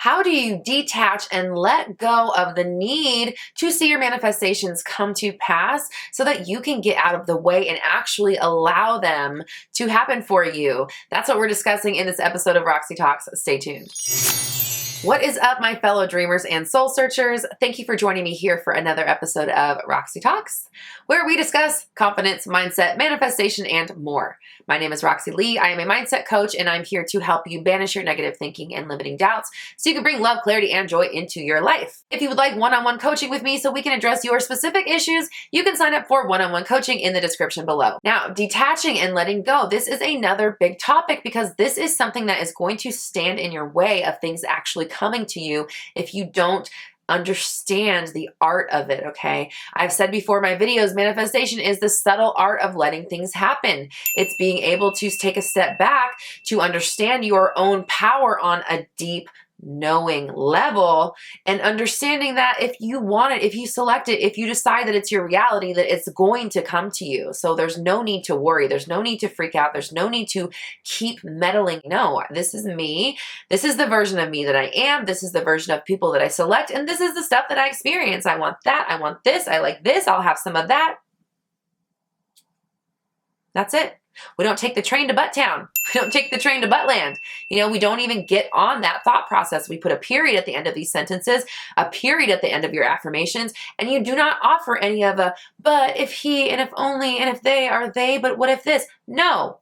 How do you detach and let go of the need to see your manifestations come to pass so that you can get out of the way and actually allow them to happen for you? That's what we're discussing in this episode of Roxy Talks. Stay tuned. What is up, my fellow dreamers and soul searchers? Thank you for joining me here for another episode of Roxy Talks, where we discuss confidence, mindset, manifestation, and more. My name is Roxy Lee. I am a mindset coach, and I'm here to help you banish your negative thinking and limiting doubts so you can bring love, clarity, and joy into your life. If you would like one-on-one coaching with me so we can address your specific issues, you can sign up for one-on-one coaching in the description below. Now, detaching and letting go. This is another big topic because this is something that is going to stand in your way of things actually coming to you if you don't understand the art of it, okay? I've said before in my videos, manifestation is the subtle art of letting things happen. It's being able to take a step back to understand your own power on a deep knowing level and understanding that if you want it, if you select it, if you decide that it's your reality, that it's going to come to you. So there's no need to worry. There's no need to freak out. There's no need to keep meddling. No, this is me. This is the version of me that I am. This is the version of people that I select. And this is the stuff that I experience. I want that. I want this. I like this. I'll have some of that. That's it. We don't take the train to Butttown. We don't take the train to Buttland. We don't even get on that thought process. We put a period at the end of these sentences, a period at the end of your affirmations, and you do not offer any of a, but if he, and if only, and if they are they, but what if this? No.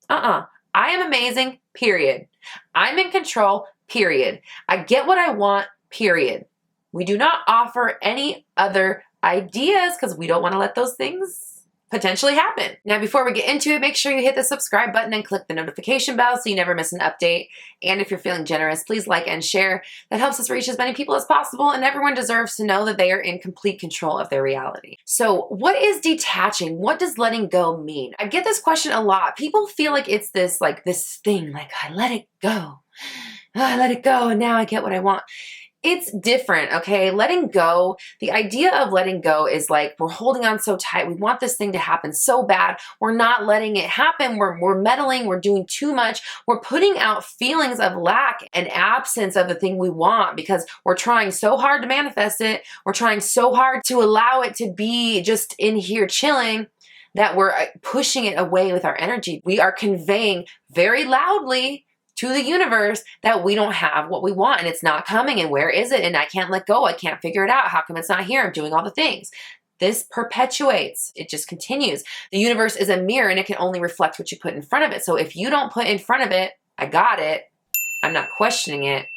I am amazing, period. I'm in control, period. I get what I want, period. We do not offer any other ideas because we don't want to let those things potentially happen. Now, before we get into it, make sure you hit the subscribe button and click the notification bell so you never miss an update. And if you're feeling generous, please like and share. That helps us reach as many people as possible, and everyone deserves to know that they are in complete control of their reality. So what is detaching? What does letting go mean? I get this question a lot. People feel like it's this thing, like I let it go. I let it go and now I get what I want. It's different, okay? Letting go, the idea of letting go is like we're holding on so tight. We want this thing to happen so bad. We're not letting it happen. We're meddling. We're doing too much. We're putting out feelings of lack and absence of the thing we want because we're trying so hard to manifest it. We're trying so hard to allow it to be just in here chilling that we're pushing it away with our energy. We are conveying very loudly to the universe that we don't have what we want and it's not coming and where is it and I can't let go. I can't figure it out. How come it's not here? I'm doing all the things. This perpetuates. It just continues. The universe is a mirror and it can only reflect what you put in front of it. So if you don't put in front of it, I got it, I'm not questioning it,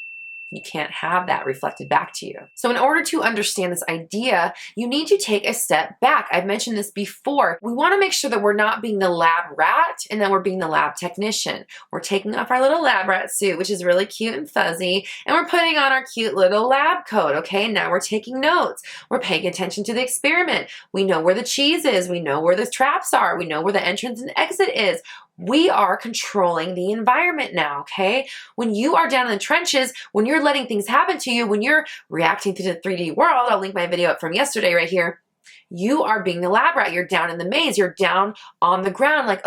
you can't have that reflected back to you. So in order to understand this idea, you need to take a step back. I've mentioned this before. We want to make sure that we're not being the lab rat and then we're being the lab technician. We're taking off our little lab rat suit, which is really cute and fuzzy, and we're putting on our cute little lab coat, okay? Now we're taking notes. We're paying attention to the experiment. We know where the cheese is. We know where the traps are. We know where the entrance and exit is. We are controlling the environment now, okay? When you are down in the trenches, when you're letting things happen to you, when you're reacting to the 3D world, I'll link my video up from yesterday right here, you are being the lab rat. You're down in the maze. You're down on the ground like,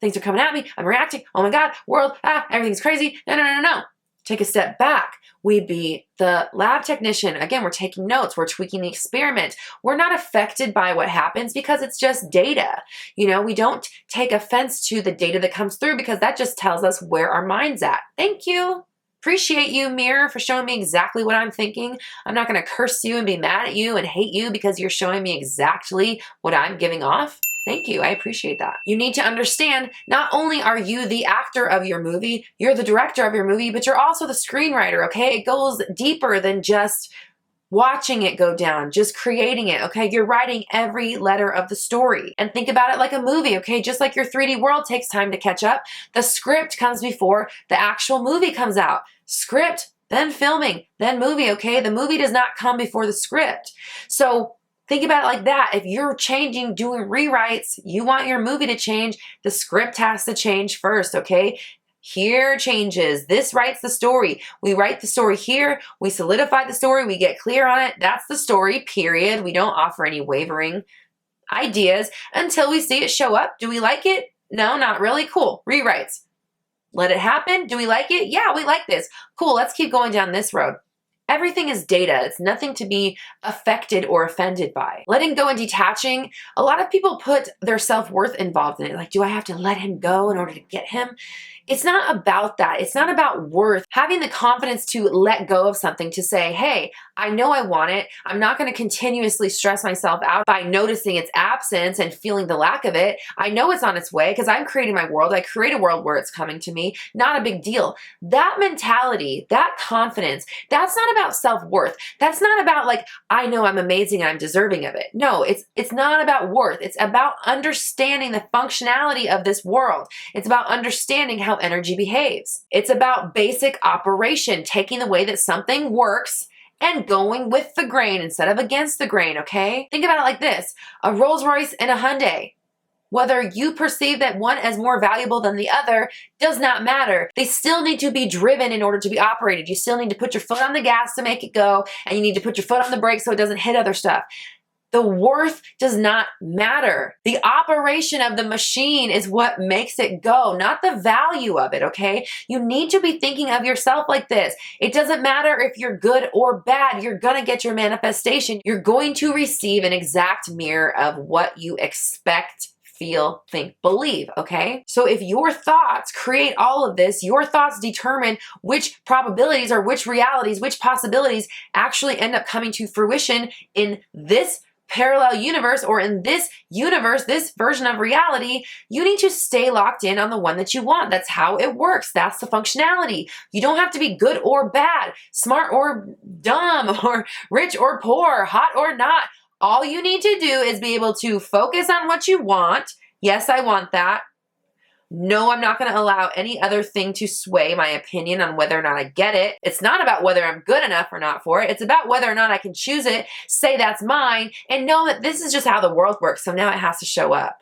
things are coming at me. I'm reacting. Oh my God, world, everything's crazy. No. Take a step back. We be the lab technician. Again, we're taking notes. We're tweaking the experiment. We're not affected by what happens because it's just data. We don't take offense to the data that comes through because that just tells us where our mind's at. Thank you. Appreciate you, mirror, for showing me exactly what I'm thinking. I'm not going to curse you and be mad at you and hate you because you're showing me exactly what I'm giving off. Thank you. I appreciate that. You need to understand not only are you the actor of your movie, you're the director of your movie, but you're also the screenwriter, okay? It goes deeper than just watching it go down, just creating it, okay? You're writing every letter of the story. And think about it like a movie, okay? Just like your 3D world takes time to catch up, the script comes before the actual movie comes out. Script, then filming, then movie, okay? The movie does not come before the script. So think about it like that. If you're changing, doing rewrites, you want your movie to change, the script has to change first, okay? Here changes. This writes the story. We write the story here. We solidify the story. We get clear on it. That's the story, period. We don't offer any wavering ideas until we see it show up. Do we like it? No, not really. Cool. Rewrites. Let it happen. Do we like it? Yeah, we like this. Cool, let's keep going down this road. Everything is data. It's nothing to be affected or offended by. Letting go and detaching, a lot of people put their self-worth involved in it. Like, do I have to let him go in order to get him? It's not about that. It's not about worth. Having the confidence to let go of something, to say, hey, I know I want it. I'm not going to continuously stress myself out by noticing its absence and feeling the lack of it. I know it's on its way because I'm creating my world. I create a world where it's coming to me. Not a big deal. That mentality, that confidence, that's not about self-worth. That's not about like, I know I'm amazing and I'm deserving of it. No, it's not about worth. It's about understanding the functionality of this world. It's about understanding how energy behaves. It's about basic operation, taking the way that something works and going with the grain instead of against the grain, okay? Think about it like this, a Rolls Royce and a Hyundai. Whether you perceive that one as more valuable than the other does not matter. They still need to be driven in order to be operated. You still need to put your foot on the gas to make it go, and you need to put your foot on the brake so it doesn't hit other stuff. The worth does not matter. The operation of the machine is what makes it go, not the value of it, okay? You need to be thinking of yourself like this. It doesn't matter if you're good or bad. You're going to get your manifestation. You're going to receive an exact mirror of what you expect, feel, think, believe, okay? So if your thoughts create all of this, your thoughts determine which probabilities or which realities, which possibilities actually end up coming to fruition in this parallel universe or in this universe, this version of reality. You need to stay locked in on the one that you want. That's how it works. That's the functionality. You don't have to be good or bad, smart or dumb, or rich or poor, hot or not. All you need to do is be able to focus on what you want. Yes, I want that. No, I'm not going to allow any other thing to sway my opinion on whether or not I get it. It's not about whether I'm good enough or not for it. It's about whether or not I can choose it, say that's mine, and know that this is just how the world works, so now it has to show up.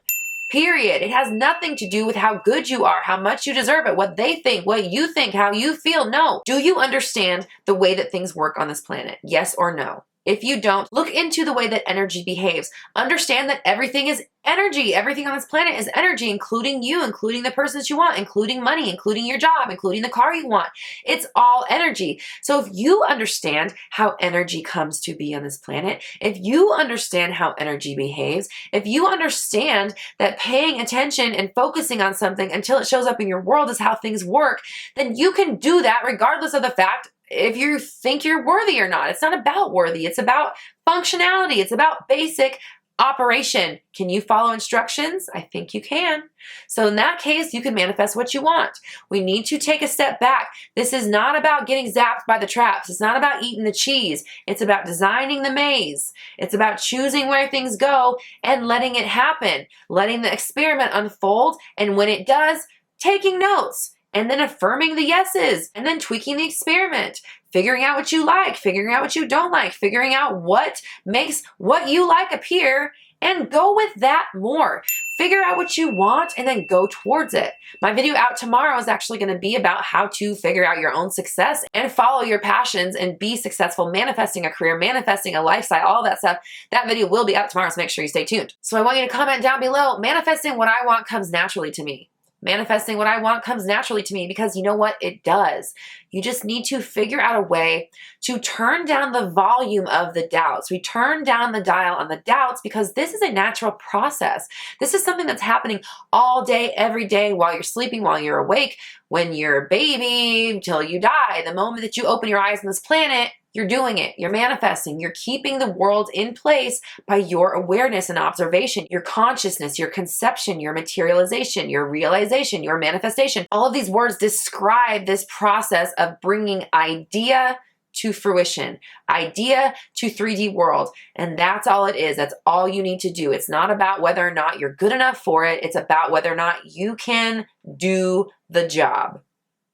Period. It has nothing to do with how good you are, how much you deserve it, what they think, what you think, how you feel. No. Do you understand the way that things work on this planet? Yes or no? If you don't, look into the way that energy behaves. Understand that everything is energy. Everything on this planet is energy, including you, including the persons you want, including money, including your job, including the car you want. It's all energy. So if you understand how energy comes to be on this planet, if you understand how energy behaves, if you understand that paying attention and focusing on something until it shows up in your world is how things work, then you can do that regardless of the fact if you think you're worthy or not. It's not about worthy. It's about functionality. It's about basic operation. Can you follow instructions? I think you can. So in that case, you can manifest what you want. We need to take a step back. This is not about getting zapped by the traps. It's not about eating the cheese. It's about designing the maze. It's about choosing where things go and letting it happen, letting the experiment unfold. And when it does, taking notes. And then affirming the yeses, and then tweaking the experiment, figuring out what you like, figuring out what you don't like, figuring out what makes what you like appear, and go with that more. Figure out what you want and then go towards it. My video out tomorrow is actually going to be about how to figure out your own success and follow your passions and be successful, manifesting a career, manifesting a lifestyle, all that stuff. That video will be out tomorrow, so make sure you stay tuned. So I want you to comment down below, manifesting what I want comes naturally to me. Manifesting what I want comes naturally to me, because you know what? It does. You just need to figure out a way to turn down the volume of the doubts. We turn down the dial on the doubts because this is a natural process. This is something that's happening all day, every day, while you're sleeping, while you're awake, when you're a baby, until you die. The moment that you open your eyes on this planet, you're doing it. You're manifesting. You're keeping the world in place by your awareness and observation, your consciousness, your conception, your materialization, your realization, your manifestation. All of these words describe this process of bringing idea to fruition, idea to 3D world. And that's all it is. That's all you need to do. It's not about whether or not you're good enough for it. It's about whether or not you can do the job.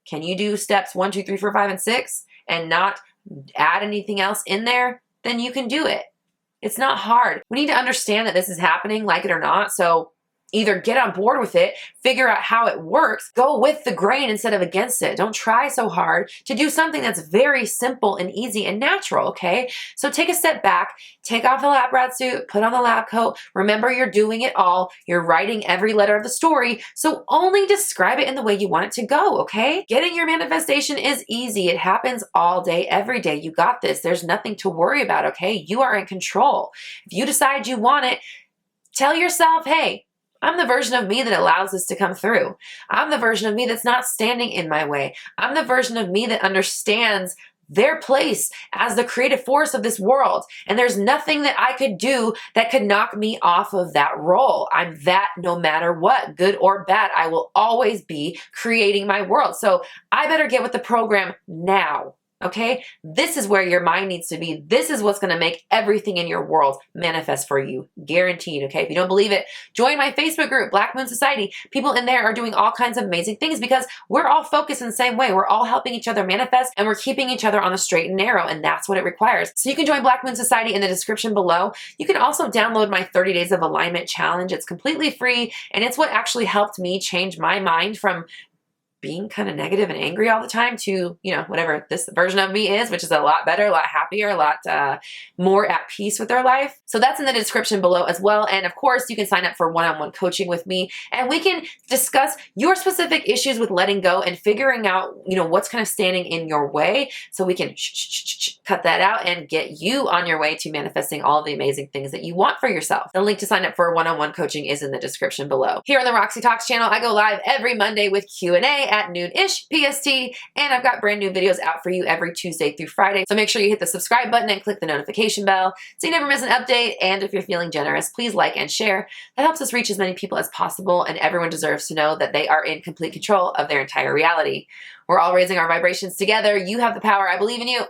Can you do steps 1, 2, 3, 4, 5, and 6 and not add anything else in there? Then you can do it. It's not hard. We need to understand that this is happening, like it or not. So Either get on board with it, figure out how it works, go with the grain instead of against it. Don't try so hard to do something that's very simple and easy and natural, okay? So take a step back, take off the lab rat suit, put on the lab coat. Remember, you're doing it all. You're writing every letter of the story, so only describe it in the way you want it to go, okay? Getting your manifestation is easy. It happens all day, every day. You got this. There's nothing to worry about, okay? You are in control. If you decide you want it, tell yourself, hey, I'm the version of me that allows this to come through. I'm the version of me that's not standing in my way. I'm the version of me that understands their place as the creative force of this world. And there's nothing that I could do that could knock me off of that role. I'm that no matter what, good or bad. I will always be creating my world. So I better get with the program now. Okay, this is where your mind needs to be. This is what's going to make everything in your world manifest for you. Guaranteed. Okay, if you don't believe it, join my Facebook group, Black Moon Society. People in there are doing all kinds of amazing things because we're all focused in the same way. We're all helping each other manifest and we're keeping each other on the straight and narrow, and that's what it requires. So you can join Black Moon Society in the description below. You can also download my 30 Days of Alignment Challenge. It's completely free, and it's what actually helped me change my mind from being kind of negative and angry all the time to, whatever this version of me is, which is a lot better, a lot happier, a lot more at peace with their life. So that's in the description below as well. And of course, you can sign up for one-on-one coaching with me, and we can discuss your specific issues with letting go and figuring out, what's kind of standing in your way, so we can cut that out and get you on your way to manifesting all the amazing things that you want for yourself. The link to sign up for one-on-one coaching is in the description below. Here on the Roxy Talks channel, I go live every Monday with Q&A at noon-ish PST, and I've got brand new videos out for you every Tuesday through Friday. So make sure you hit the subscribe button and click the notification bell so you never miss an update. And if you're feeling generous, please like and share. That helps us reach as many people as possible, and everyone deserves to know that they are in complete control of their entire reality. We're all raising our vibrations together. You have the power. I believe in you.